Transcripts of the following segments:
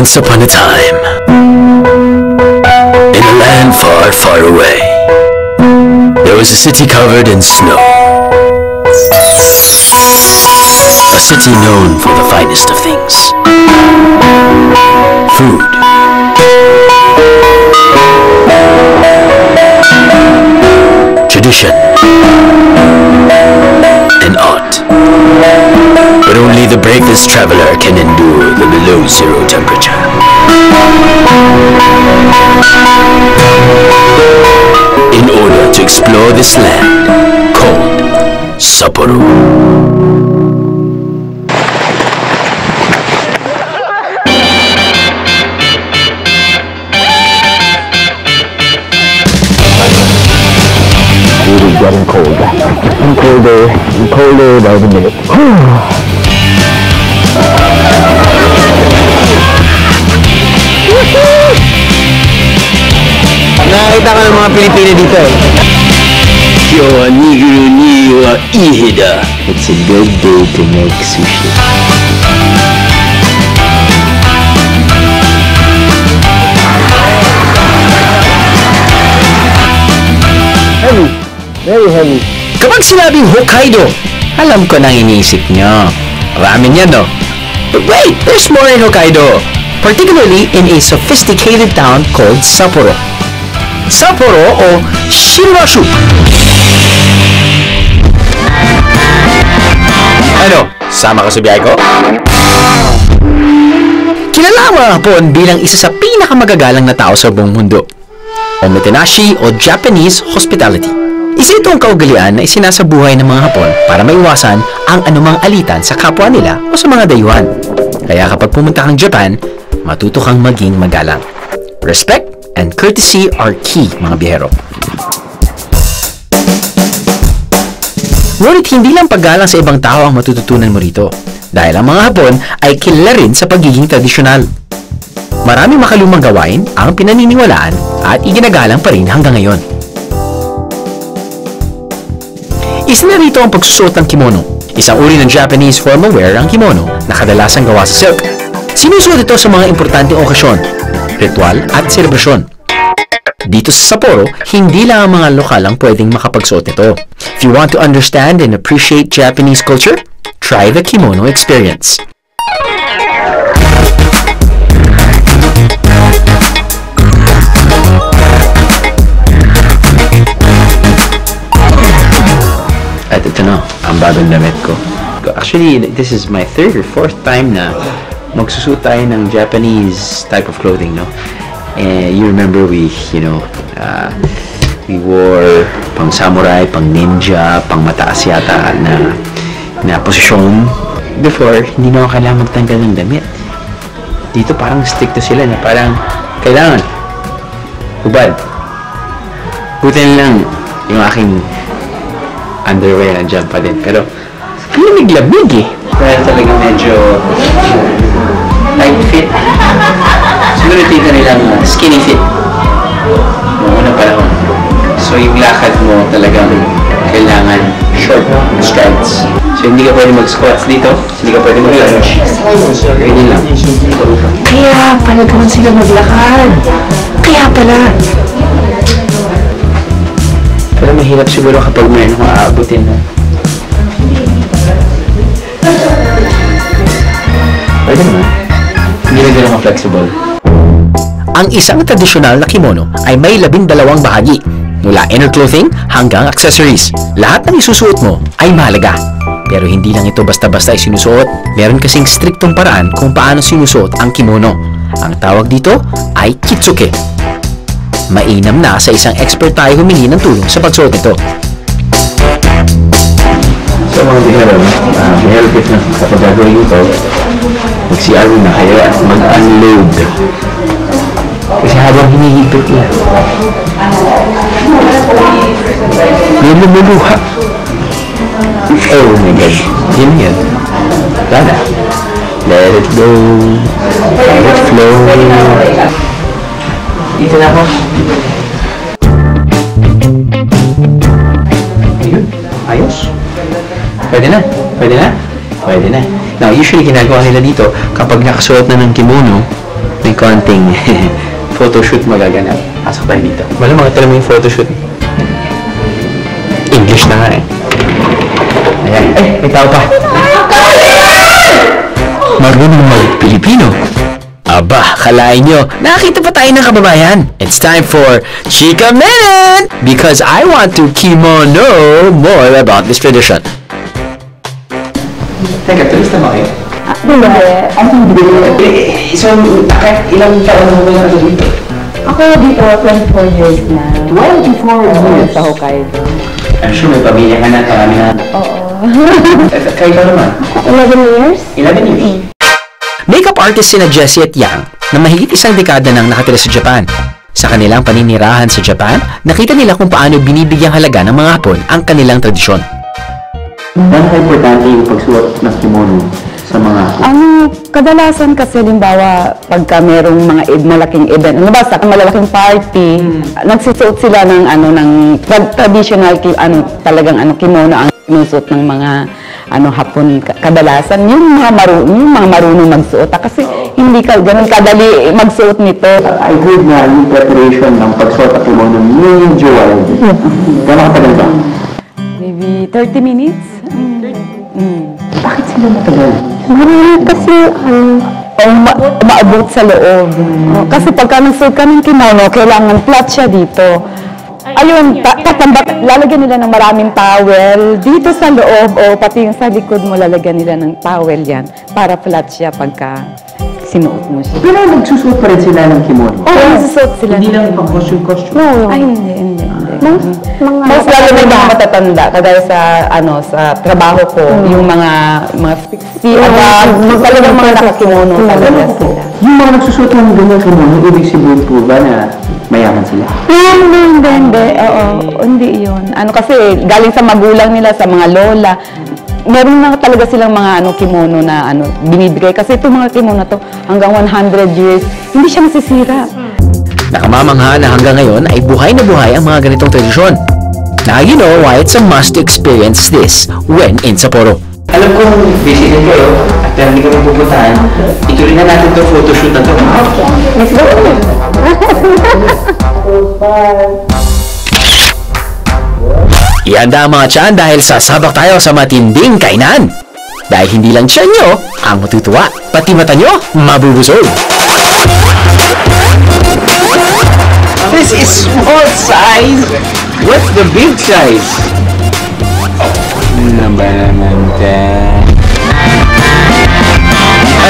Once upon a time, in a land far, far away, there was a city covered in snow. A city known for the finest of things. Food. Tradition. And art. But only the bravest traveler can endure the below zero temperature. In order to explore this land called Sapporo. It is getting cold. And colder and colder by the minute. Nakakita ka ng mga Pilipino dito eh. It's a good day to make sushi. Heavy. Very heavy. Kapag sinabing Hokkaido, alam ko nang iniisip nyo. Ramen yan, no? But wait, there's more in Hokkaido. Particularly in a sophisticated town called Sapporo. Sapporo o Shirashu. Ano? Sama ka sa biyahe ko? Kilala ang mga Hapon bilang isa sa pinakamagagalang na tao sa buong mundo. Omotenashi o Japanese hospitality. Isa itong kaugalian na isinasabuhay ng mga Hapon para maiwasan ang anumang alitan sa kapwa nila o sa mga dayuhan. Kaya kapag pumunta kang Japan, matuto kang maging magalang. Respect and courtesy are key, mga biyahero. Ngunit hindi lang paggalang sa ibang tao ang matututunan mo rito. Dahil ang mga Hapon ay kilala rin sa pagiging tradisyonal. Maraming makalumang gawain ang pinaniniwalaan at iginagalang pa rin hanggang ngayon. Isa na rito ang pagsusuot ng kimono. Isang uri ng Japanese formal wear ang kimono na kadalasang gawa sa silk. Sinusuot ito sa mga importanteng okasyon, ritual at selebrasyon. Dito sa Sapporo, hindi lang ang mga lokal ang pwedeng makapagsuot nito. If you want to understand and appreciate Japanese culture, try the kimono experience. At ito na, ang bagong damit ko. Actually, this is my third or fourth time na magsusuot tayo ng Japanese type of clothing, no? And you remember we wore pang samurai, pang ninja, pang mataas yata na posisyon. Before, hindi na ako kailangan magtanggal ng damit. Dito parang stricto sila na parang kailangan. Hubad. Buti lang yung aking underwear nandiyan pa din. Pero, lamig-lamig eh. Kaya talaga medyo tight fit. Siguro dito nilang skinny fit. Noong una panahon. So, yung lakad mo talagang kailangan short strides. So, hindi ka pwede mag-squats dito. Hindi ka pwede mag-lunge. Pwede lang. Kaya pala naman sila maglakad. Kaya pala. Pero mahirap siguro kapag may ano aabutin mo. Pwede naman. Hindi na gano'n ka-flexible. Ang isang tradisyonal na kimono ay may 12 bahagi. Mula inner clothing hanggang accessories. Lahat ng isusuot mo ay mahalaga. Pero hindi lang ito basta-basta ay sinusuot. Meron kasing striktong paraan kung paano sinusuot ang kimono. Ang tawag dito ay kitsuke. Mainam na sa isang expert tayo humingi ng tulong sa pagsuot nito. So mga bihero, mahirapit na kapag gagawin ito, mag-CR na kayo at mag-unload. Kasi habang hinihigpit niya, may lumuluha. Oh my God. Yun yan. Tara. Let it go. Let it flow. Dito na ako. Ayun. Ayos. Pwede na. Pwede na. Pwede na. Now, usually ginagawa nila dito, kapag nakasuot na ng kimono, konting photoshoot magaganap. Pasok tayo dito. Malamang ito naman yung photoshoot. English na nga eh. Ayan. Eh, may tao pa. Marunong mag-Pilipino. Aba, kalain nyo, nakita pa tayo ng kababayan. It's time for Chika Minute! Because I want to kimono more about this tradition. Teka, turista ba kayo? Hindi. So, kahit ilang taon mo ba na dito? Ako dito, 24 years na. 24 years? Sa Hokkaido. I'm sure may pamilya ka na, marami na. Oo. Kayo ba naman? 11 years? 11 years. Makeup artist sina Jessie at Yang na mahigit isang dekada nang nakatira sa Japan. Sa kanilang paninirahan sa Japan, nakita nila kung paano binibigyang halaga ng mga Hapon ang kanilang tradisyon. Gano'n ka-importante yung pagsuot ng kimono sa mga Kadalasan kasi, limbawa, pagka merong mga malaking event, basta malalaking party, nagsusuot sila ng traditional talagang kimono ang sinusuot ng mga Hapon kadalasan. Yung mga marunong magsuot kasi hindi ganun kadali magsuot nito. I heard na yung preparation ng pagsuot ng kimono medyo wild. Gano'n katagal ba? Maybe 30 minutes. Bakit sila matagal? Kasi maabot sa loob. Kasi pagka nagsuot ka ng kimono, kailangan flat siya dito. Ayun, lalagyan nila ng maraming towel dito sa loob o pati yung sa likod mo lalagyan nila ng towel yan para flat siya pagka sinuot mo siya. Pero nagsusuot pa rin sila ng kimono? Oo, nagsusuot sila. Hindi lang pang costume. Ay, hindi. Mas lalo na yung mga matatanda, kagaya sa trabaho ko, yung mga 60 above, talagang mga nakakimono talaga sila. Yung mga nagsusuot ng ganyan kimono, ibig sabihin po ba na mayaman sila? Hindi. Oo, hindi yun. Kasi galing sa magulang nila, sa mga lola, meron na talaga silang mga kimono na binibigay. Kasi itong mga kimono to hanggang 100 years, hindi siya masisira. Nakamamangha na hanggang ngayon ay buhay na buhay ang mga ganitong tradisyon. Now you know why it's a must to experience this when in Sapporo. Alam kong busy din kayo at hindi kami pupuntahan. Ituloy na natin itong photoshoot na ito. Let's go! Ihanda ang mga tiyan dahil sasabak tayo sa matinding kainan. Dahil hindi lang tiyan nyo ang matutuwa, pati mata nyo mabubusog. This is small size. What's the big size? Ano ba naman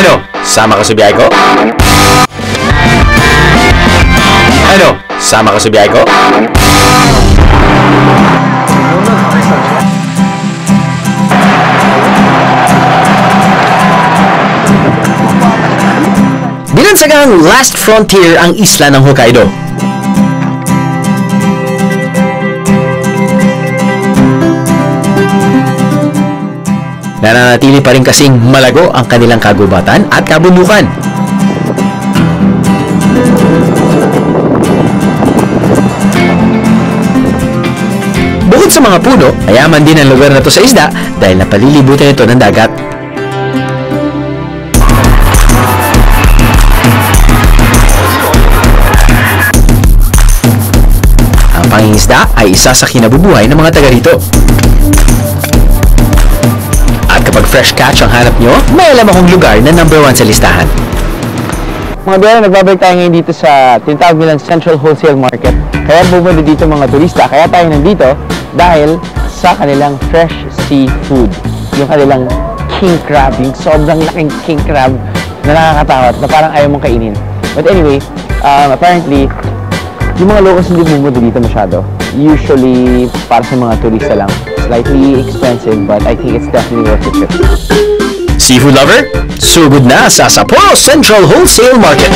Ano? Sama ka sa biyahe ko? Ano? Sama ka sa biyahe ko? Binansagang last frontier ang isla ng Hokkaido. Nananatili pa rin kasing malago ang kanilang kagubatan at kabundukan. Bukod sa mga puno, mayaman din ang lugar na to sa isda dahil napalilibutan ito ng dagat. Ang pangingisda ay isa sa kinabubuhay ng mga taga rito. At kapag fresh catch ang hanap nyo, may alam akong lugar na number 1 sa listahan. Mga biyaya, nagbabalik tayo ngayon dito sa tinatawag nilang Central Wholesale Market. Kaya pumunta dito mga turista, kaya tayo nandito dahil sa kanilang fresh seafood. Yung kanilang king crab, yung sobrang laking king crab na nakakatakot, na parang ayaw mong kainin. But anyway, apparently, yung mga locals hindi pumunta dito masyado. Usually, para sa mga turista lang. Slightly expensive, but I think it's definitely worth the trip. Seafood lover? Sugod na sa Sapporo Central Wholesale Market.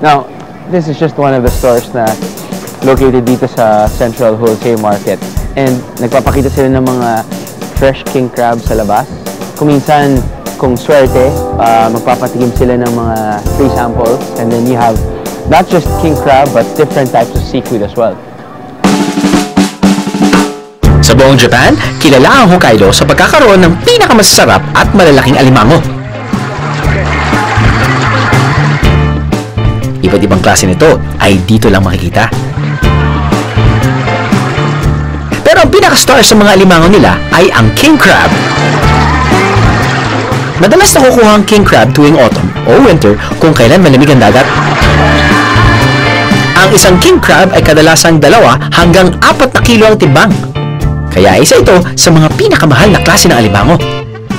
Now, this is just one of the stores na located dito sa Central Wholesale Market. And nagpapakita sila ng mga fresh king crab sa labas. Kung minsan, kung swerte, magpapatikim sila ng mga free samples. And then you have not just king crab, but different types of seafood as well. Sa buong Japan, kilala ang Hokkaido sa pagkakaroon ng pinakamasasarap at malalaking alimango. Iba't ibang klase nito ay dito lang makikita. Pero ang pinaka-star sa mga alimango nila ay ang king crab. Madalas nakukuha ang king crab tuwing autumn o winter kung kailan malamig ang dagat. Ang isang king crab ay kadalasang 2 hanggang 4 na kilo ang timbang. Kaya isa ito sa mga pinakamahal na klase ng alimango.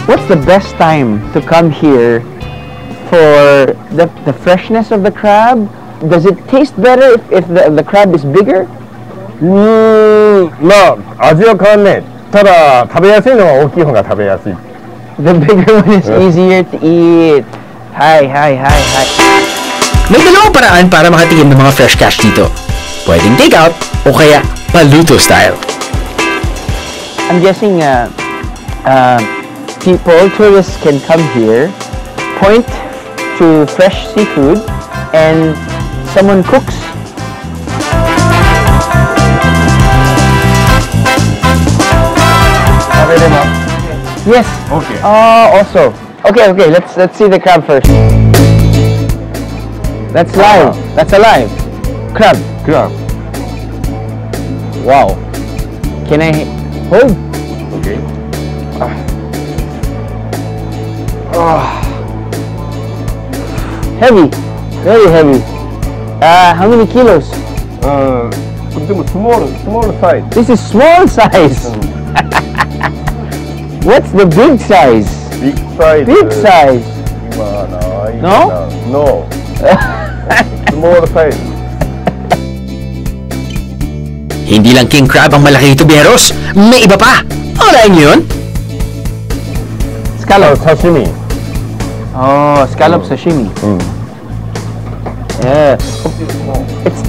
What's the best time to come here for the freshness of the crab? Does it taste better if the crab is bigger? まあ味は変わんねえ。ただ食べやすいのは大きい方が食べやすい。 The bigger one is easier to eat. Hi. May dalawang paraan para makatingin ng mga fresh catch dito. Pwedeng take out o kaya paluto style. I'm guessing tourists can come here, point to fresh seafood, and someone cooks. Yes. Okay. Also. Okay. Let's see the crab first. That's live. That's alive. Crab. Crab. Wow. Can I hold? Okay. Heavy. Very heavy. How many kilos? でもスモールサイズ。 This is small size. What's the big size? ビッグサイズ。 Big size. 今はない。 No? No. スモールサイズ。 Hindi lang king crab ang malaki ito, Bieros. May iba pa. Alain niyo yun? Scallop. 刺身。 Oh, scallop sashimi. Yeah.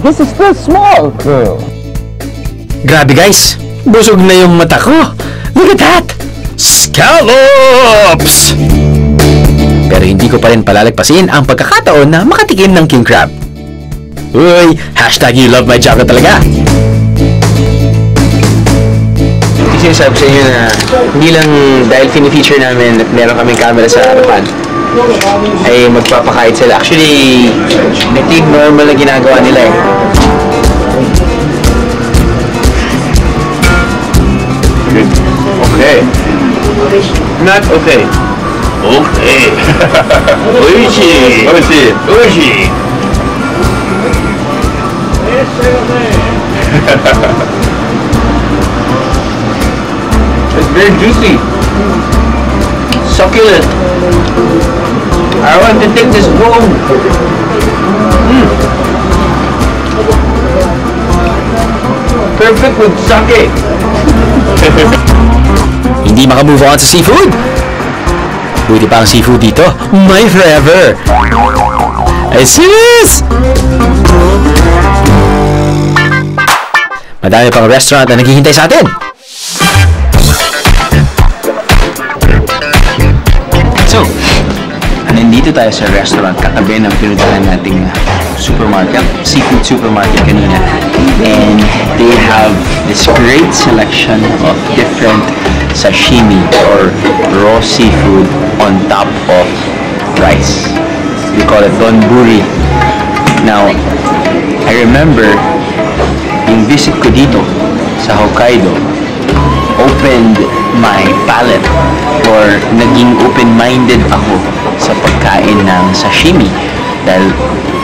This is still small. Grabe guys, busog na yung mata ko. Look at that! Scallops! Pero hindi ko pa rin palalagpasin ang pagkakataon na makatikim ng king crab. Uy, hashtag you love my job na talaga. Sinasabi sa inyo na hindi lang dahil fini-feature namin at meron kaming camera sa harapan ay magpapakait sila. Actually, I think normal na ginagawa nila eh. Okay. Not okay. Okay. Oishi. Oishi. It's very juicy. Succulent. I want to take this home. Perfect with sake. Hindi makamove on sa seafood. Buti pa ang seafood dito, my forever. Ay sis! Madami pang restaurant na naghihintay sa atin. So, nandito tayo sa restaurant katabi ng pinuntahan nating supermarket, seafood supermarket kanina. And they have this great selection of different sashimi or raw seafood on top of rice. We call it donburi. Now, I remember yung visit ko dito sa Hokkaido opened my palate or naging open-minded ako sa pagkain ng sashimi dahil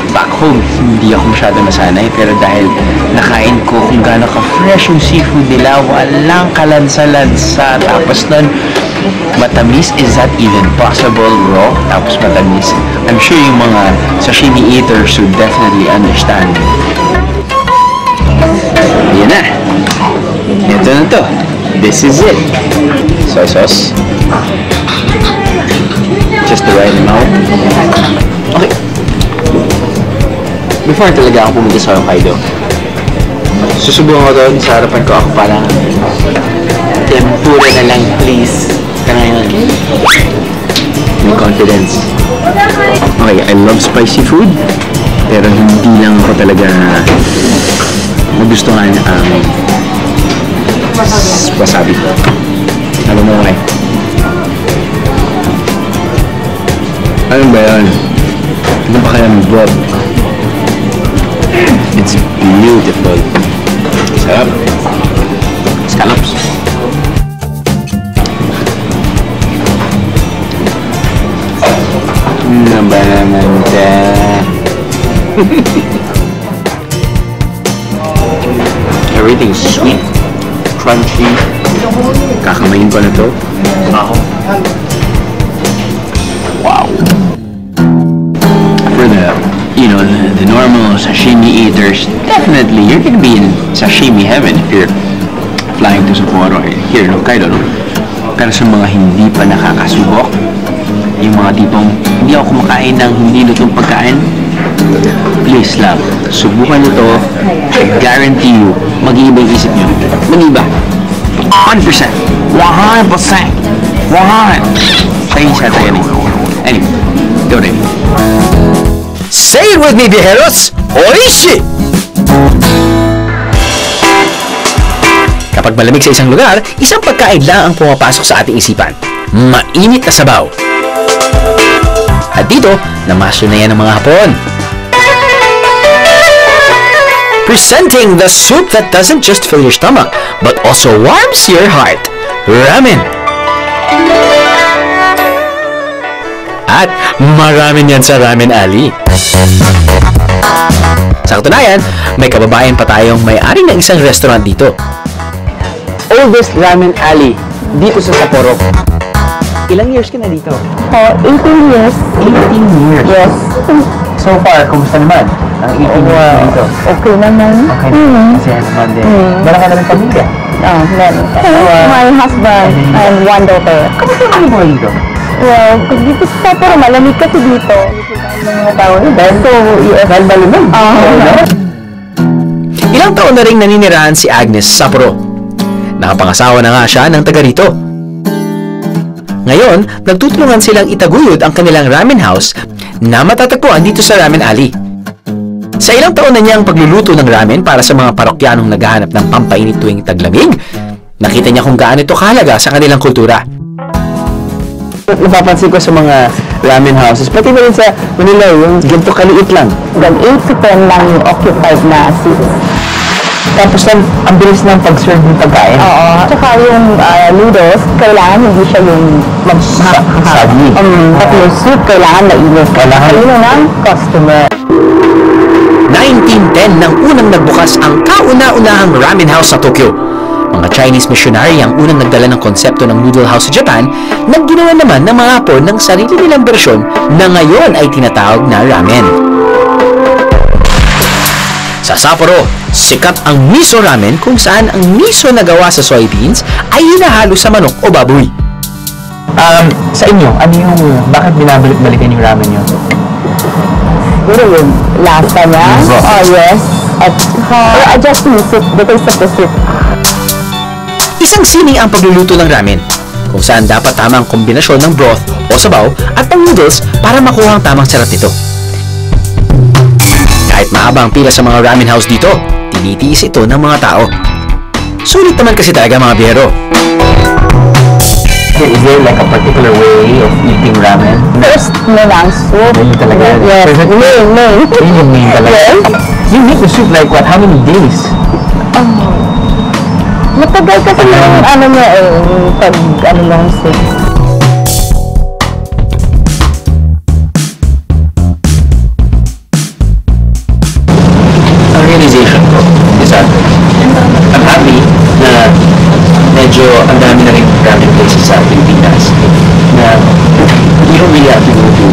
back home hindi ako masyado nasanay pero dahil nakain ko kung gaano ka-fresh yung seafood nila, walang kalansa-lansa, tapos nun matamis. Is that even possible raw? Tapos matamis. I'm sure yung mga sashimi eaters would definitely understand. Ayan na. Ito na to. This is it. Soy sauce. Just the right amount. Okay. Before talaga ako pumunta sa Hokkaido, susubukan ko doon sa harapan ko. Ako parang tempura na lang please. Kaya may confidence. Okay, I love spicy food, pero hindi lang ako talaga magustuhan ang wasabi. Alam mo eh. Ano ba yan? Ano ba kaya ng broth? Beautiful. Sarap. Scallops. Ano ba naman dyan? Everything's sweet, crunchy. Kakamayin ko na to. Ako. Wow. For the normal sashimi eaters, definitely you're gonna be in sashimi heaven if you're flying to Sapporo or here in Hokkaido. Pero sa mga hindi pa nakakasubok, yung mga tipong hindi ako kumakain ng hindi lutong pagkain, please lang, subukan nyo to. I guarantee you, mag-iiba yung isip nyo. Mag-iba. 100%. 100%. 100%. Sa tayo yan. Anyway, go rin. Say it with me, viajeros! Oishi! Kapag malamig sa isang lugar, isang pagkain lang ang pumapasok sa ating isipan. Mainit na sabaw. At dito, namasyo na yan ng mga Hapon. Presenting the soup that doesn't just fill your stomach, but also warms your heart. Ramen. At marami yan sa Ramen Alley. Sa katunayan, may kababayan pa tayong may-ari ng isang restaurant dito. Oldest Ramen Alley dito sa Sapporo. Ilang years ka na dito? 18 years. 18 years? Yes. So far, kumusta naman? Ang 18 years dito? Okay naman. Okay Kasi naman din. Meron ka na rin pamilya? Meron. My husband and one daughter. Kamusta ang buhay dito? Well, dito sa Sapporo, malamig kasi dito. Mga tao dahil so, Dahil malamig? Ilang taon na ring naninirahan si Agnes sa Sapporo. Nakapangasawa na nga siya ng taga rito. Ngayon, nagtutulungan silang itaguyod ang kanilang ramen house na matatagpuan dito sa Ramen Alley. Sa ilang taon na niyang pagluluto ng ramen para sa mga parokyanong naghahanap ng pampainit tuwing taglamig, nakita niya kung gaano ito kahalaga sa kanilang kultura. Napapansin ko sa mga ramen houses, pati na rin sa Manila, yung ganito kaliit lang. From 8 to 10 lang yung occupied na seats. Tapos ang bilis ng pag-serve ng pagkain. Oo. Tsaka yung noodles, kailangan hindi siya yung Sagi. At yung soup, kailangan mainit. Kailangan ng customer. 1910 nang unang nagbukas ang kauna-unahang ramen house sa Tokyo. Mga Chinese missionary ang unang nagdala ng konsepto ng noodle house sa Japan na ginawa naman ng mga Hapon ng sarili nilang bersyon na ngayon ay tinatawag na ramen. Sa Sapporo, sikat ang miso ramen kung saan ang miso na gawa sa soybeans ay hinahalo sa manok o baboy. Sa inyo, ano yung, bakit binabalik-balikan yung ramen nyo? Siguro yung lasa niya. Oh, yes. At adjust yung soup, the taste of the soup. Isang sining ang pagluluto ng ramen, kung saan dapat tamang kombinasyon ng broth o sabaw at ng noodles para makuha ang tamang sarap nito. Kahit mahaba ang pila sa mga ramen house dito, tinitiis ito ng mga tao. Sulit naman kasi talaga mga biyero. Is there like a particular way of eating ramen? First na lang soup. Main talaga. Yes, main. Yun yung main talaga. Yes. You make the soup like what? How many days? Matagal kasi yung ano niya pag ano lang soup. Ang realization ko is that I'm happy na medyo ang dami na rin ramen places sa Pilipinas na you don't really have to go to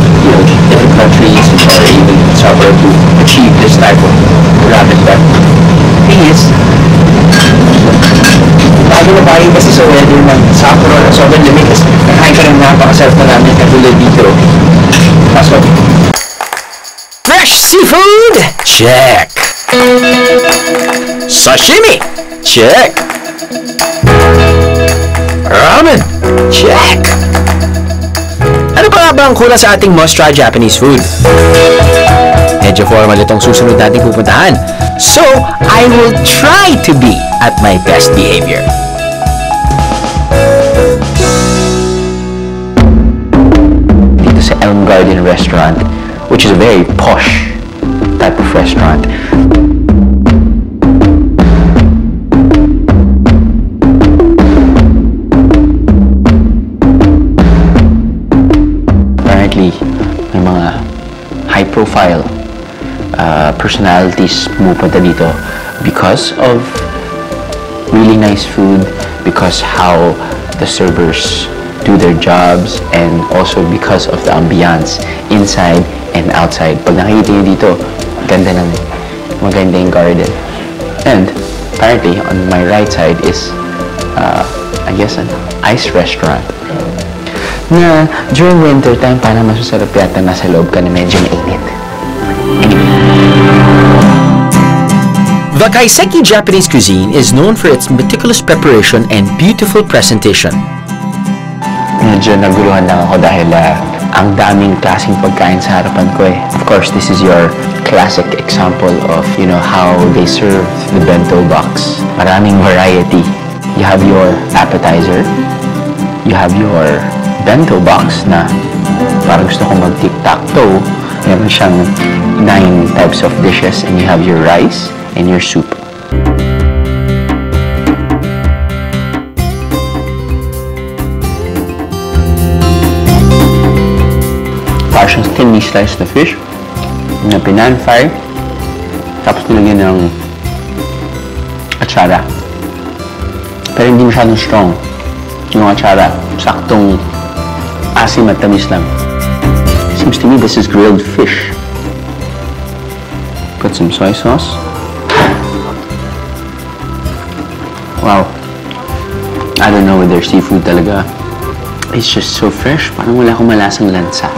different countries or even somewhere to achieve this type of ramen. But the thing is, bago na tayo kasi sa weather ng Sapporo na sobrang lamig kasi nakain ka ng napakasarap na ramen katulad dito. That's what Fresh seafood? Check! Sashimi? Check! Ramen? Check! Ano pa nga ba ang kulang sa ating must-try Japanese food? Medyo formal itong susunod nating pupuntahan. So, I will try to be at my best behavior. dito sa Elm Garden Restaurant, which is a very posh type of restaurant. high-profile personalities pumupunta dito because of really nice food, because how the servers do their jobs, and also because of the ambiance inside and outside. Pag nakikita nyo dito, maganda yung garden. And apparently, on my right side is, I guess, an ice restaurant. Na during winter time, parang masusarap yata nasa loob ka na medyo mainit. The Kaiseki Japanese cuisine is known for its meticulous preparation and beautiful presentation. Medyo naguluhan lang ako dahil ang daming klaseng pagkain sa harapan ko eh. Of course, this is your classic example of, you know, how they serve the bento box. Maraming variety. You have your appetizer, you have your bento box na parang gusto kong mag-tic-tac-toe. Meron siyang 9 types of dishes, and you have your rice and your soup. Parang thinly sliced na fish na pinan-fry, tapos nilagyan ng atsara. Pero hindi masyadong strong yung atsara. Saktong asim at tamis lang. Seems to me this is grilled fish. Put some soy sauce. Wow. I don't know whether seafood talaga. It's just so fresh. Parang wala akong malasang lansa.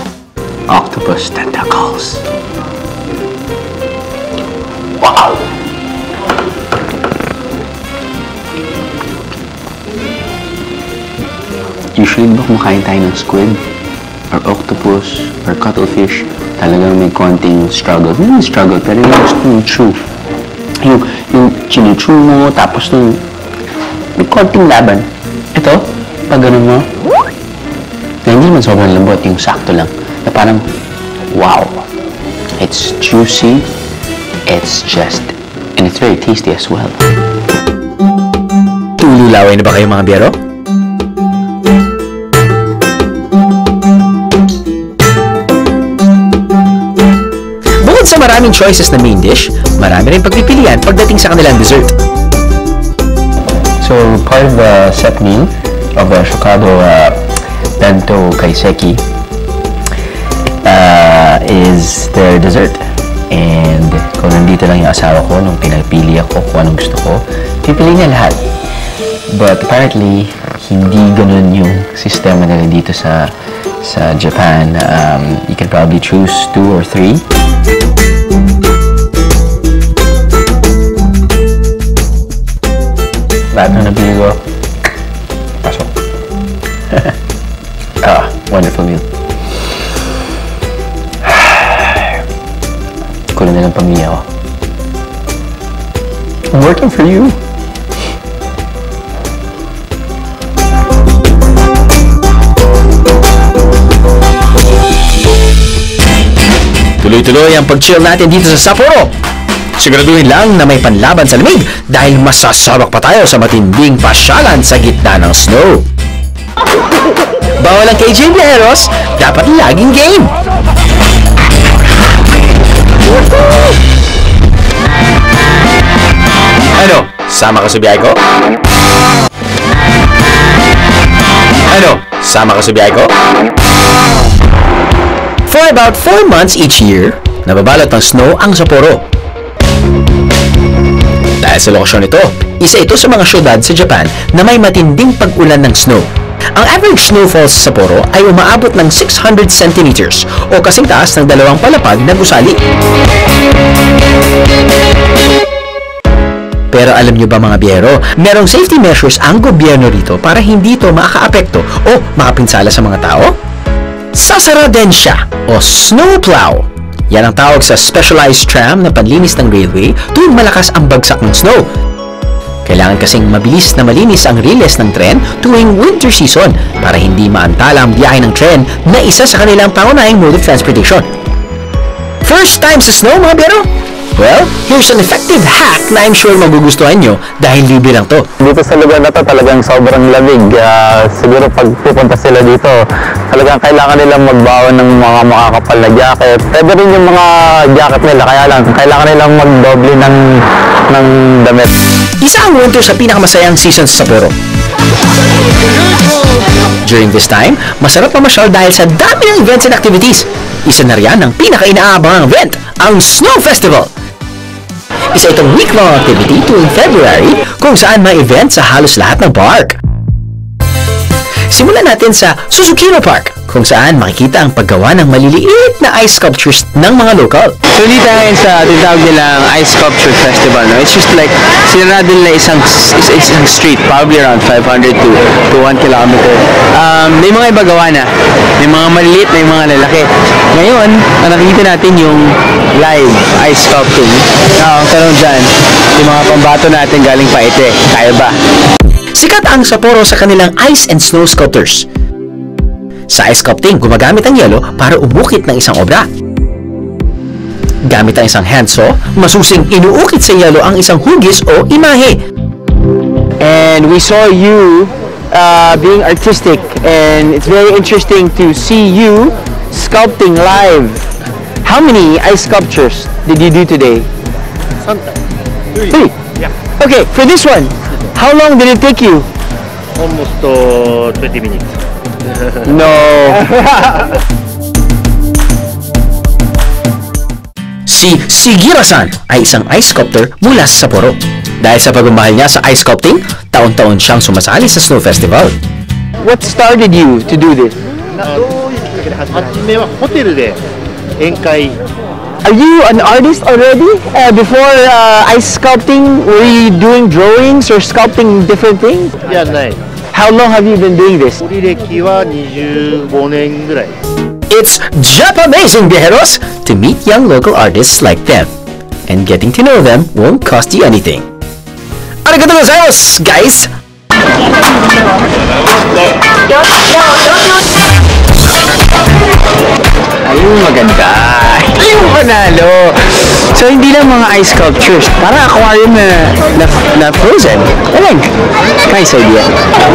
Octopus tentacles. Wow! Usually, di ba kumakain tayo ng squid? Or octopus, or cuttlefish, talagang may konting struggle. Hindi struggle, pero yung gusto yung chew. Yung chinichew mo, tapos nung may konting laban. Ito, pag ganun mo, na hindi man sobrang lambot, yung sakto lang. Na parang, wow. It's juicy, it's just, and it's very tasty as well. Tululaway na ba kayo mga biyero? Sa maraming choices na main dish, marami rin pagpipilian pagdating sa kanilang dessert. So, part of the set meal of the Shokkado Bento Kaiseki is their dessert. And kung nandito lang yung asawa ko, nung pinapili ako kung anong gusto ko, pipili niya lahat. But apparently, hindi ganun yung sistema nila dito sa Japan. You can probably choose 2 or 3. Lahat na nabili ko, pasok. Wonderful meal. Kulang na lang pamilya ko. I'm working for you. Tuloy-tuloy ang pag-chill natin dito sa Sapporo. Siguraduhin lang na may panlaban sa lamig dahil masasabak pa tayo sa matinding pasyalan sa gitna ng snow. Bawal ang KJ Viajeros, dapat laging game! Ano? Sama ka sa biyahe ko? Ano? Sama ka sa biyahe ko? For about 4 months each year, nababalot ng snow ang Sapporo. Dahil sa lokasyon nito, isa ito sa mga syudad sa Japan na may matinding pag-ulan ng snow. Ang average snowfall sa Sapporo ay umaabot ng 600 centimeters o kasing taas ng 2 palapag na gusali. Pero alam nyo ba mga biyero, merong safety measures ang gobyerno rito para hindi ito makakaapekto o makapinsala sa mga tao? Sasara din siya o snowplow. Yan ang tawag sa specialized tram na panlinis ng railway tuwing malakas ang bagsak ng snow. Kailangan kasing mabilis na malinis ang riles ng tren tuwing winter season para hindi maantala ang biyahe ng tren na isa sa kanilang pangunahing mode of transportation. First time sa snow mga biyero? Well, here's an effective hack na I'm sure magugustuhan nyo dahil libre lang to. Dito sa lugar na to talagang sobrang lamig. Siguro pag pupunta sila dito, talagang kailangan nilang magbaon ng mga makakapal na jacket. Pwede rin yung mga jacket nila, kaya lang kailangan nilang magdoble ng damit. Isa ang winter sa pinakamasayang season sa Sapporo. During this time, masarap mamasyal dahil sa dami ng events and activities. Isa na riyan ang pinaka-inaabangang event, ang Snow Festival. Isa itong week-long activity tuwing February kung saan may event sa halos lahat ng park. Simulan natin sa Susukino Park kung saan makikita ang paggawa ng maliliit na ice sculptures ng mga lokal. So dito tayo sa tinatawag nilang Ice Sculpture Festival. No? It's just like, sinarado nila isang street, probably around 500 to 1 kilometer. May mga iba gawa na. May mga maliliit, may mga lalaki. Ngayon, nakikita natin yung live ice sculpting. Ang tanong dyan, yung mga pambato natin galing Paite, kaya ba? Sikat ang Sapporo sa kanilang ice and snow sculptures. Sa ice sculpting, gumagamit ang yelo para umukit ng isang obra. Gamit ang isang handsaw, masusing inuukit sa yelo ang isang hugis o imahe. And we saw you being artistic, and it's very interesting to see you sculpting live. How many ice sculptures did you do today? Three. Yeah. Okay, for this one, how long did it take you? Almost 20 minutes. No. Si Shigira-san ay isang ice sculptor mula sa Sapporo. Dahil sa pagmamahal niya sa ice sculpting, taon-taon siyang sumasali sa Snow Festival. What started you to do this? 初めはホテルで宴会 Are you an artist already? Before ice sculpting, were you doing drawings or sculpting different things? じゃない。 How long have you been doing this? 履歴は25年ぐらい。 It's Japamazing, viajeros! To meet young local artists like them. And getting to know them won't cost you anything. Arigatou gozaimasu, guys! Ayun, maganda. Ayun, panalo. So, hindi lang mga ice sculptures. Parang aquarium na frozen. Galing. Nice idea.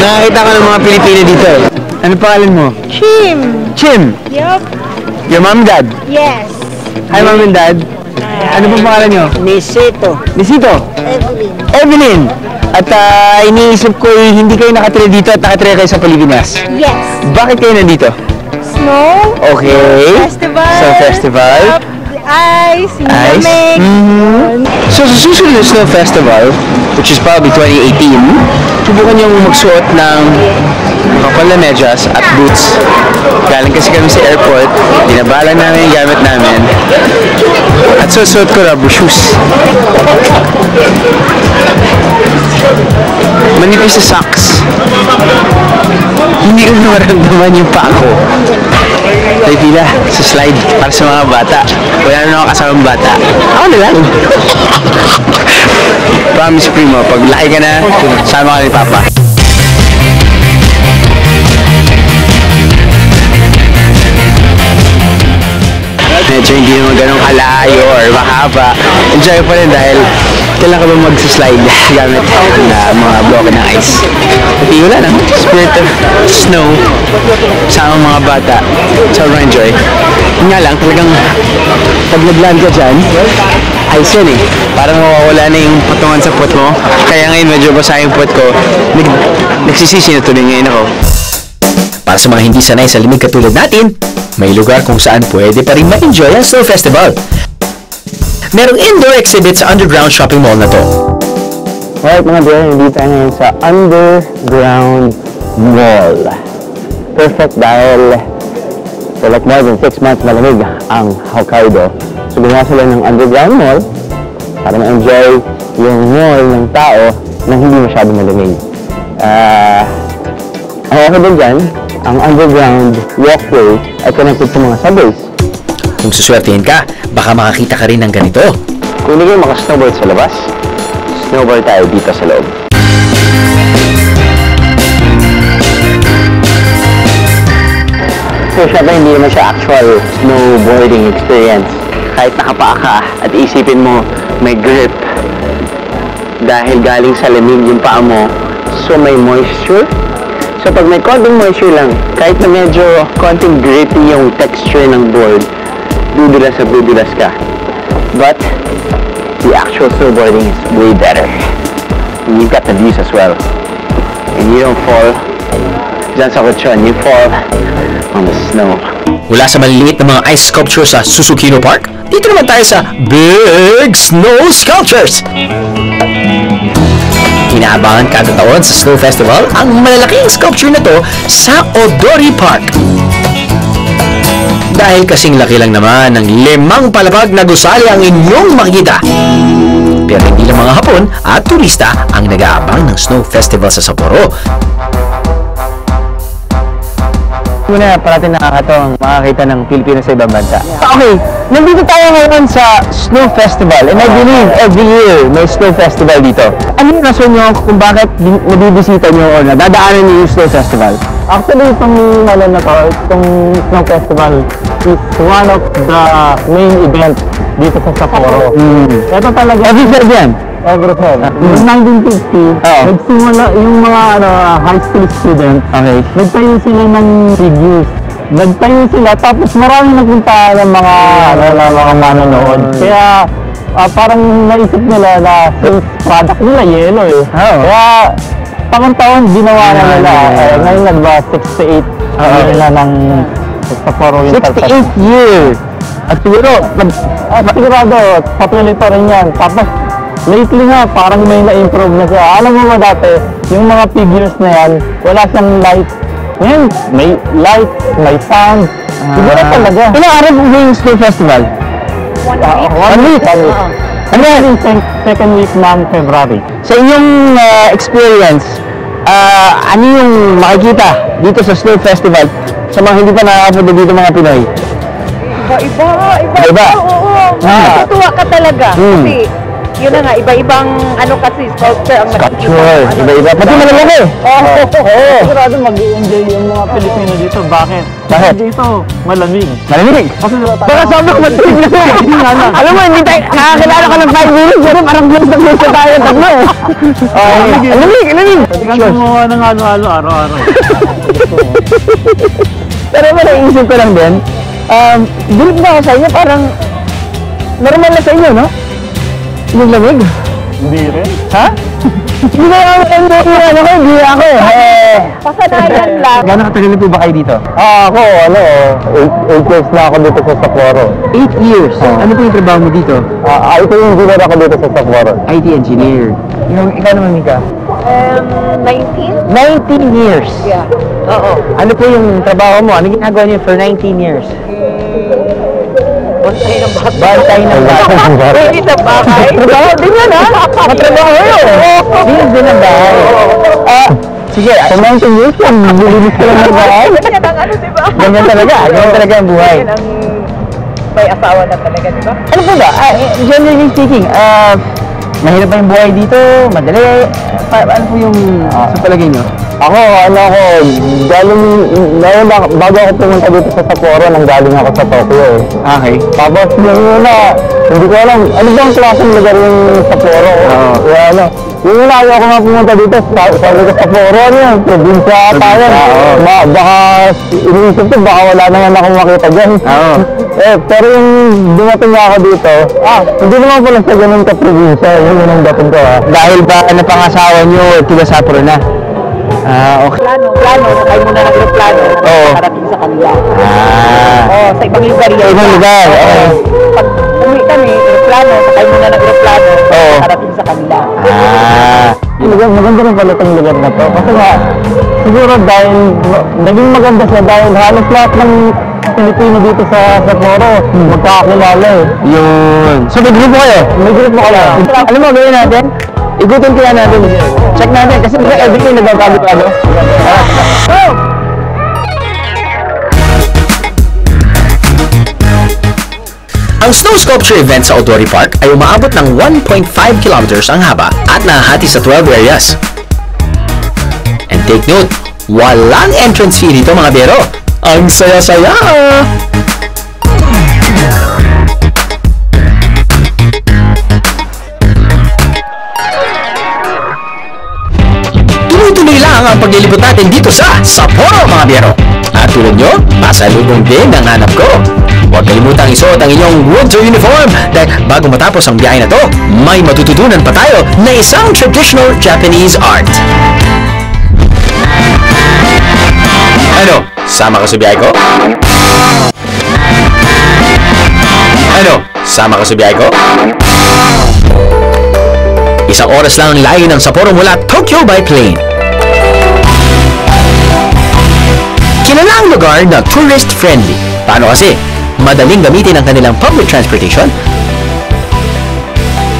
Nakakita ko ng mga Pilipino dito. Ano pangalan mo? Chim. Chim. Yup. Your mom and dad? Yes. Hi, mom and dad. Ano pong pangalan nyo? Nisito. Nisito. Evelyn. Evelyn. At iniisip ko hindi kayo nakatira dito at nakatira kayo sa Pilipinas. Yes. Bakit kayo nandito? Snow. Okay. Festival. So, festival. Yup. Ice. Ice. Lamig. So, sa susunod na Snow Festival, which is probably 2018, subukan niyong magsuot ng kapal na medyas at boots. Galing kasi kami sa airport, dinabala namin yung gamit namin, at susuot ko rubber shoes. Manipis sa socks. Hindi ko maramdaman yung paa ko. Ay pila, sa slide para sa mga bata. Wala na ako kasamang bata. Ako na lang. Promise Primo, pag laki ka na, sama ka ni Papa. Medyo hindi naman ganun kalayo or mahaba. Enjoy pa rin dahil kailan ka ba mag-slide gamit na mga bloke ng ice. At wala na, spirit of snow sa mga bata. Sobrang enjoy. Yun nga lang, talagang pag nag-land ka dyan, ice yan eh. Parang mawawala na yung patungan sa puwet mo. Kaya ngayon medyo basa yung puwet ko. Nagsisisi na tuloy ngayon ako. Para sa mga hindi sanay sa limig katulad natin, may lugar kung saan pwede pa rin ma-enjoy ang Snow Festival. Merong indoor exhibit sa underground shopping mall na to. Alright mga dear, nandito tayo ngayon sa underground mall. Perfect dahil for like more than 6 months malamig ang Hokkaido. So gumawa sila ng underground mall para ma-enjoy yung mall ng tao na hindi masyadong malamig. Ang okay din dyan, ang underground walkway ay connected sa mga subways. Kung suswertihin ka, baka makakita ka rin ng ganito. Kung hindi kayo maka-snowboard sa labas, snowboard tayo dito sa loob. So syempre hindi naman siya actual snowboarding experience. kahit nakapaa ka at isipin mo may grip dahil galing sa lamig yung paa mo, so may moisture. So pag may konting moisture lang, kahit na medyo konting gritty yung texture ng board, dudulas ka. But the actual snowboarding is way better. And you've got the views as well. And you don't fall dyan sa kutsyon, you fall on the snow. Mula sa maliliit na mga ice sculptures sa Susukino Park, dito naman tayo sa Big Snow Sculptures! Inaabangan kada taon sa Snow Festival ang malalaking sculpture na to sa Odori Park. Dahil kasing laki lang naman ng 5 palapag na gusali ang inyong makikita. Pero hindi lang mga Hapon at turista ang nag-aabang ng Snow Festival sa Sapporo. Muna, parating nakakatawang makakita ng Pilipinas sa ibang bansa. Okay, nandito tayo ngayon sa Snow Festival and I believe every year may Snow Festival dito. Ano yung rason nyo kung bakit nabibisita nyo o nadadaanan nyo yung Snow Festival? Actually, itong na to, itong Snow Festival is one of the main event dito sa Sapporo. Ito talaga. Every year yan? Every year. Noong 1950, nagsimula yung mga high school student. Okay. Nagtayo sila ng figures. Nagtayo sila, tapos marami nagpunta ng mga manonood. Kaya parang naisip nila na sales product nila yellow eh. Kaya taon-taon ginawa na nila. Ngayon nagba 68 year na ng Sapporo Winter Festival. 68 years! At sigurado, patuloy pa rin yan. Tapos, lately nga, parang may na-improve na siya. Alam mo ba dati, yung mga figures na yan, wala siyang light. Ngayon, may light, may sound. Siguro talaga. Ilang araw po yung Snow Festival? 1 week. Ano yung second week ng February? Sa inyong experience, ano yung makikita dito sa Snow Festival sa mga hindi pa nakakapunta dito mga Pinoy? Iba. Oo. Natutuwa ka talaga. Kasi, yun na nga, iba-ibang kasi sculpture ang Sculpture, iba-iba. Pati malalaki. Oo. Sigurado mag-i-enjoy yung mga Pilipino dito. Bakit? Bakit? Dito, malamig. Malamig? Baka sobrang malamig na. Alam mo, hindi tayo, nakakilala ka ng 5 minutes, pero parang close na close na tayo tatlo. Malamig. Kasi gumawa ng halo-halo araw-araw. Pero naisip ko lang din, bilib na ako sa inyo, parang normal na sa inyo, no? Yung lamig? Hindi rin. Ha? Hindi na ako hindi ako. Pasanayan lang. Gano'ng katagal na po ba kayo dito? Ako, 8 years na ako dito sa Sapporo. 8 years? Ano po yung trabaho mo dito? Ito yung engineer ako dito sa Sapporo. IT engineer. Ikaw naman, Mika? 19? 19 years? Yeah. Oo. Ano po yung trabaho mo? Ano ginagawa niyo for 19 years? Bantay ng bata. Bantay ng bata. Pwede sa bahay. Trabaho din yan, ha? Matrabaho yun. Bilis din ang bahay. Sige, sa 19 years lang, bilinis ka lang ng bahay. Ganyan ang diba? Ganyan talaga ang buhay. Ganyan ang may asawa na talaga, diba? Ano po ba? Generally speaking, mahirap ba yung buhay dito? Madali? Ano po yung sa palagay nyo? Ako, bago ako pumunta dito sa Sapporo, nanggaling ako sa Tokyo eh. Okay. Tapos yung una, hindi ko alam, ano bang klaseng lugar yung Sapporo? Kaya yung una ayaw ko nga pumunta dito, sabi ko Sapporo, ano yan, probinsya tayo. Baka, iniisip ko, baka wala naman akong makita dyan. Pero yung dumating nga ako dito, hindi naman pala sa ganun ka-probinsya, yung unang dating ko Dahil ba napangasawa nyo, tiga Sapporo na? Okay. Plano, sakay muna ng aeroplano nakarating sa kanila. Sa ibang lugar yun. Sa ibang lugar, okay. Pag uwi kami, aeroplano, sakay muna ng aeroplano nakarating sa kanila. Maganda rin pala itong lugar na to. Kasi nga, siguro dahil, naging maganda siya dahil halos lahat ng Pilipino dito sa Sapporo, magkakakilala eh. Yun. So may grupo kayo? May grupo kayo. Alam mo, gawin natin? Igutin kaya natin. Check natin kasi everything nagbabago-bago. Ang snow sculpture event sa Odori Park ay umaabot ng 1.5 kilometers ang haba at nahahati sa 12 areas. And take note, walang entrance fee dito mga bero. Ang saya-saya! lang ang paglilibot natin dito sa Sapporo mga biyero. At tulad nyo, pasalubong din ang hanap ko. Huwag kalimutang isuot ang inyong winter uniform dahil bago matapos ang biyahe na to, may matututunan pa tayo na isang traditional Japanese art. Ano? Sama ka sa biyahe ko? Ano? Sama ka sa biyahe ko? Isang oras lang ang layo ng Sapporo mula Tokyo by plane. Kilala ang lugar na tourist-friendly. Paano kasi? Madaling gamitin ang kanilang public transportation.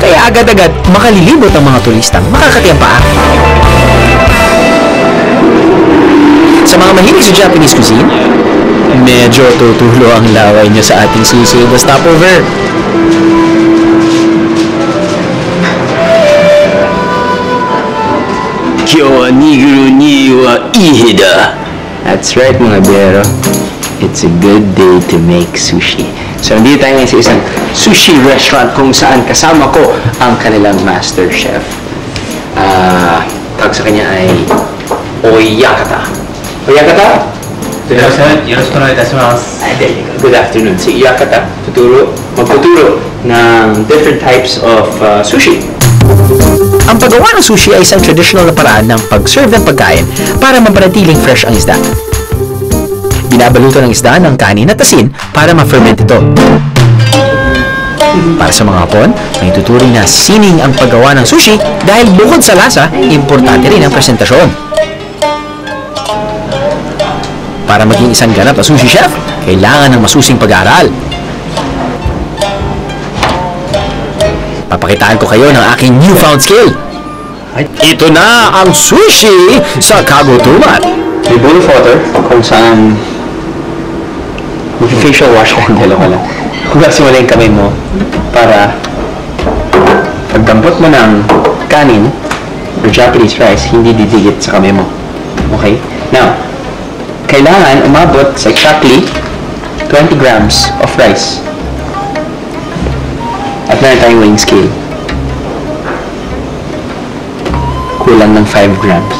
Kaya agad-agad makalilibot ang mga turistang makakatiyang paa. Sa mga mahilig sa Japanese cuisine, medyo tutulo ang laway niyo sa ating susunod na stopover. Kyo wa niguru ni wa ihida. That's right mga biyero. It's a good day to make sushi. So, nandito tayo ngayon sa isang sushi restaurant kung saan kasama ko ang kanilang master chef. Tawag sa kanya ay Oyakata. Oyakata? Good afternoon. Si Oyakata magtuturo ng different types of sushi. Ang paggawa ng sushi ay isang traditional na paraan ng pag-serve ng pagkain para mapanatiling fresh ang isda. Binabalutan ng isda ng kanin at asin para ma-ferment ito. Para sa mga Hapon, may tuturing na sining ang paggawa ng sushi dahil bukod sa lasa, importante rin ang presentasyon. Para maging isang ganap na sushi chef, kailangan ng masusing pag-aaral. Papakitaan ko kayo ng aking newfound skill. Ito na ang sushi sa kagutuman. May bowl of water kung saan facial wash ka, hindi lang wala. Hugasin mo lang yung kamay mo para pagdampot mo ng kanin or Japanese rice, hindi didikit sa kamay mo. Okay? Now, kailangan umabot sa exactly 20 grams of rice. At meron tayong weighing scale. Kulang ng 5 grams.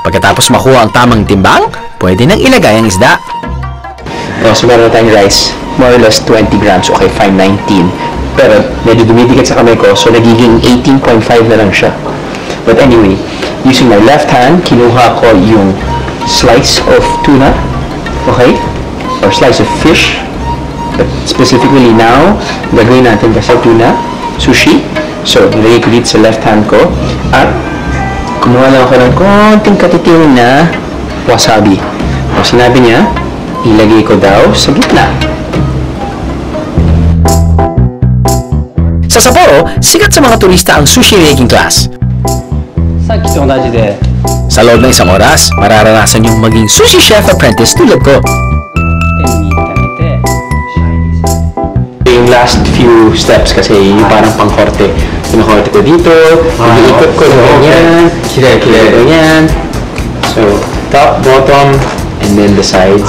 Pagkatapos makuha ang tamang timbang, pwede nang ilagay ang isda. So meron tayong rice, more or less 20 grams, okay, 519. Pero medyo dumidikit sa kamay ko, so nagiging 18.5 na lang siya. But anyway, using my left hand, kinuha ko yung slice of tuna, okay, or slice of fish. But specifically now, gagawin natin kasi tuna, sushi. So, nilagay ko dito sa left hand ko, at kumuha lang ako ng konting katiting na wasabi. So, sinabi niya, ilagay ko daw sa gitna. Sa Sapporo, sikat sa mga turista ang sushi making class. Sa loob ng isang oras, mararanasan yung maging sushi chef apprentice tulad ko. Yung last few steps kasi yung parang pang-korte. Pinakorte ko dito, iniikot ko ganyan, ganyan. So, top, bottom, and then the sides.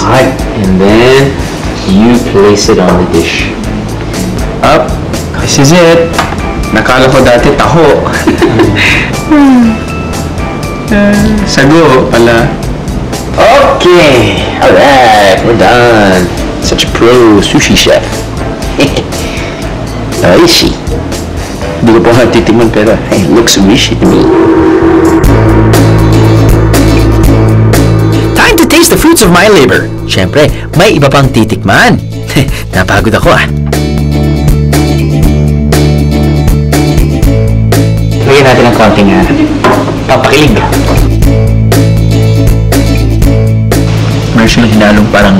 And then, you place it on the dish. Up. This is it. Nakala ko dati taho. Sago pala. Okay. Alright, we're done. Such a pro sushi chef. Oishi. Hindi ko po nga titigman pero hey, looks wishy to me. Time to taste the fruits of my labor. Siyempre, may iba pang titikman. Napagod ako Lagyan natin ng konting papakilig. Meron siyang hinalong parang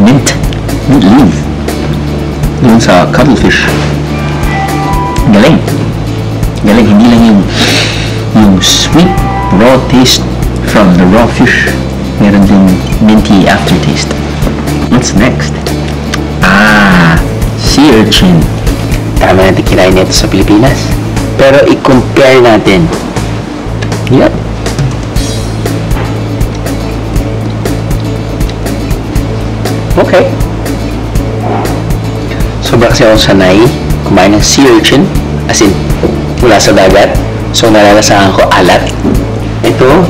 mint leaf doon sa cuttlefish. Galing. Hindi lang yung sweet raw taste from the raw fish. Meron din minty aftertaste. What's next? Sea urchin. Tama natin kinain nito sa Pilipinas. Pero i-compare natin. Yep. Okay. Sobra kasi ako sanay kumain ng sea urchin, as in, mula sa dagat. So, nalalasahan ko alat. Ito,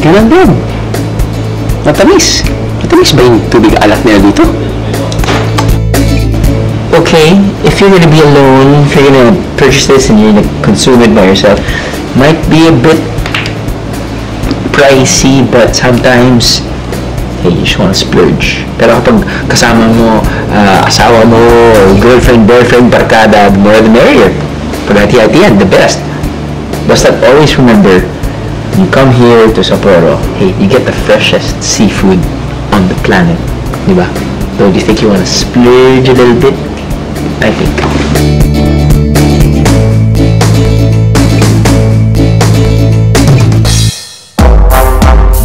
ganun din. Matamis. Matamis ba yung tubig alat nila dito? Okay, if you're gonna be alone, if you're gonna purchase this and you're gonna consume it by yourself, might be a bit pricey, but sometimes hey, you just wanna splurge. Pero kapag kasama mo, asawa mo, girlfriend, boyfriend, barkada, the more the merrier. Paghati-hatian, the best. Basta always remember, you come here to Sapporo, hey, you get the freshest seafood on the planet. Diba? Don't you think you wanna splurge a little bit? I think.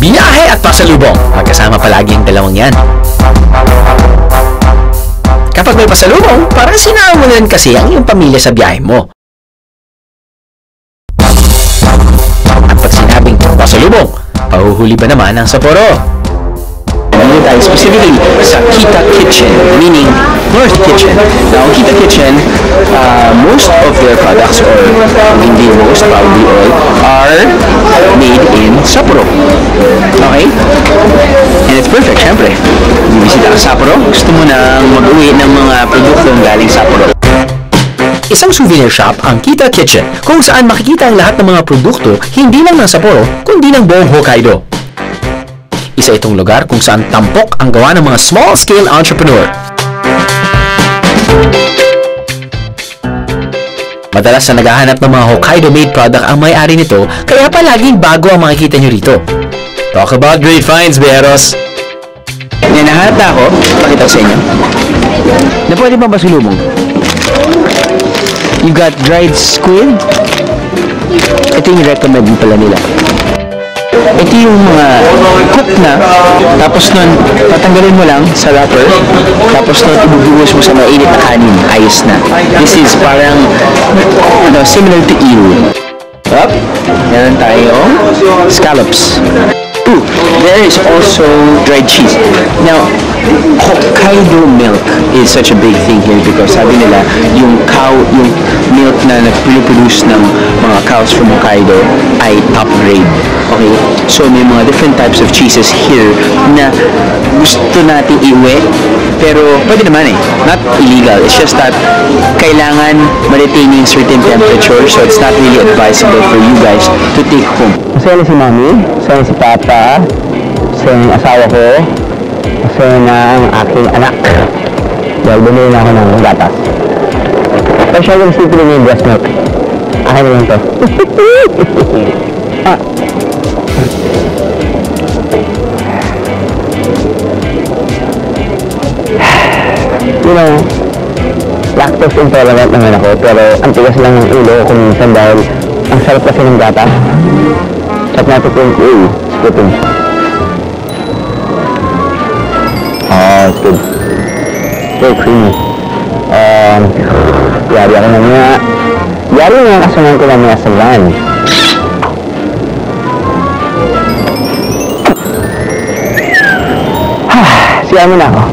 Biyahe at pasalubong. Magkasama palagi ang dalawang yan. Kapag may pasalubong, parang sinama mo rin kasi ang iyong pamilya sa biyahe mo. At pag sinabing pasalubong, pahuhuli ba naman ang Sapporo? Nandito tayo specifically sa Kita Kitchen, meaning North Kitchen. Now, Kita Kitchen, most of their products, or hindi most, probably all, are made in Sapporo. Okay? And it's perfect, syempre. Bibisita ka sa Sapporo, gusto mo nang mag-uwi ng mga produktong galing Sapporo. Isang souvenir shop ang Kita Kitchen, kung saan makikita ang lahat ng mga produkto hindi lang ng Sapporo, kundi ng buong Hokkaido. Isa itong lugar kung saan tampok ang gawa ng mga small-scale entrepreneur. Madalas na naghahanap ng mga Hokkaido-made product ang may-ari nito, kaya palaging bago ang makikita nyo rito. Talk about great finds, Beros! Yan, nahanap na ako. Pakita ko sa inyo. Na pwede ba masulubong? You got dried squid? Ito yung recommend pala nila. Ito yung mga cook na, tapos nun, tatanggalin mo lang sa wrapper, tapos nun, ibubuhos mo sa mainit na kanin, ayos na. This is parang, similar to eel. Up, meron tayong scallops. Ooh, there is also dried cheese. Now, Hokkaido milk is such a big thing here because sabi nila, yung milk na nag-produce ng mga cows from Hokkaido ay top grade. Okay? So, may mga different types of cheeses here na gusto natin iuwi, pero pwede naman eh. Not illegal. It's just that kailangan ma-retain yung certain temperature, so it's not really advisable for you guys to take home. Masaya na si Mami, masaya na si Papa, masaya na yung asawa ko, masaya na ang aking anak. Dahil bumili na ako ng gatas. Pero siya yung simple niya yung breast milk. Akin na lang to. You know, lactose intolerant naman ako, pero ang tigas lang ng ulo ko minsan dahil ang sarap kasi ng gatas. At natin po yung skipping. Oh, it's good. Very creamy. Yari ako na nga. Yari nga kasungan ko lang sa van. Siya mo na ako.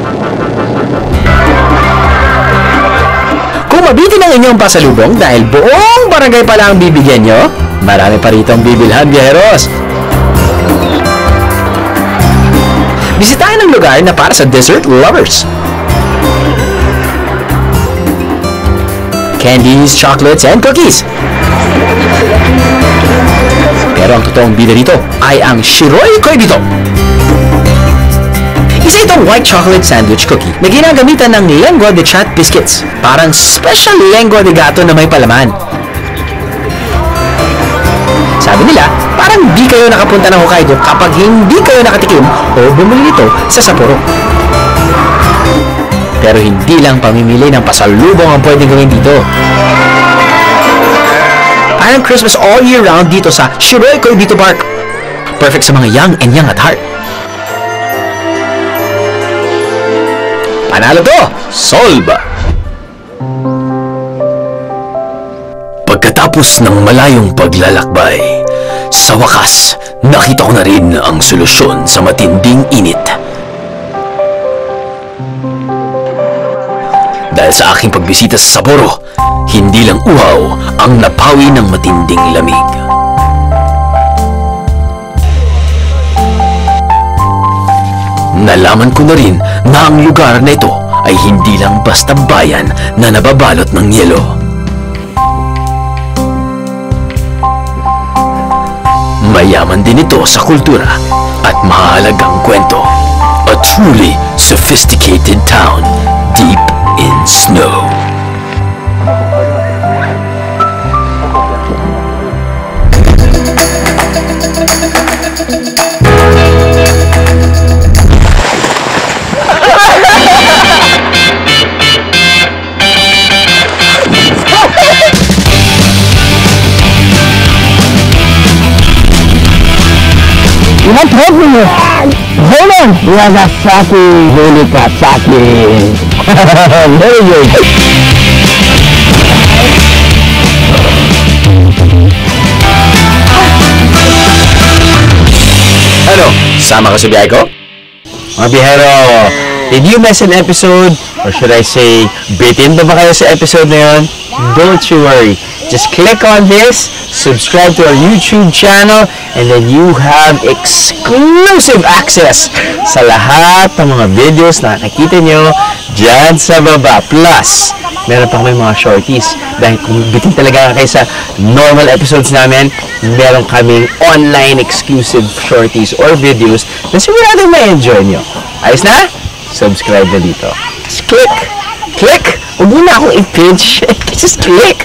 Kung mabitin ang inyong pasalubong dahil buong barangay pala ang bibigyan nyo, marami pa rito ang bibilhan, biyeros. Bisitahin ang lugar na para sa dessert lovers. Candies, chocolates, and cookies. Pero ang totoong bida dito ay ang Shiroi Koibito. Isa itong white chocolate sandwich cookie na ginagamitan ng lengua de chat biscuits. Parang special lengua de gato na may palaman. Sabi nila, parang di kayo nakapunta ng Hokkaido kapag hindi kayo nakatikim o bumili nito sa Sapporo. Pero hindi lang pamimili ng pasalubong ang pwedeng gawin dito. Parang Christmas all year round dito sa Shiroi Koibito Park. Perfect sa mga young and young at heart. Panalo to! Solve! Pagkatapos ng malayong paglalakbay, sa wakas, nakita ko na rin ang solusyon sa matinding init. Dahil sa aking pagbisita sa Sapporo, hindi lang uhaw ang napawi ng matinding lamig. Nalaman ko na rin na ang lugar na ito ay hindi lang basta bayan na nababalot ng yelo. Mayaman din ito sa kultura at mahalagang kwento. A truly sophisticated town deep in snow. You want to help me here? Hold on! Nagasaki, Hulikatsaki. Very good. Ano? Sama ka sa biyahe ko? Mga bihero, did you miss an episode? Or should I say, bitin ba kayo sa episode na yun? Don't you worry. Just click on this, subscribe to our YouTube channel, and then you have exclusive access sa lahat ng mga videos na nakikita nyo dyan sa baba. Plus, meron pa kami mga shorties. Dahil kung bitin talaga kayo sa normal episodes namin, meron kaming online exclusive shorties or videos na sigurado ma-enjoy nyo. Ayos na? Subscribe na dito. Just click! Click! Huwag mo na akong i-pinch. Just click!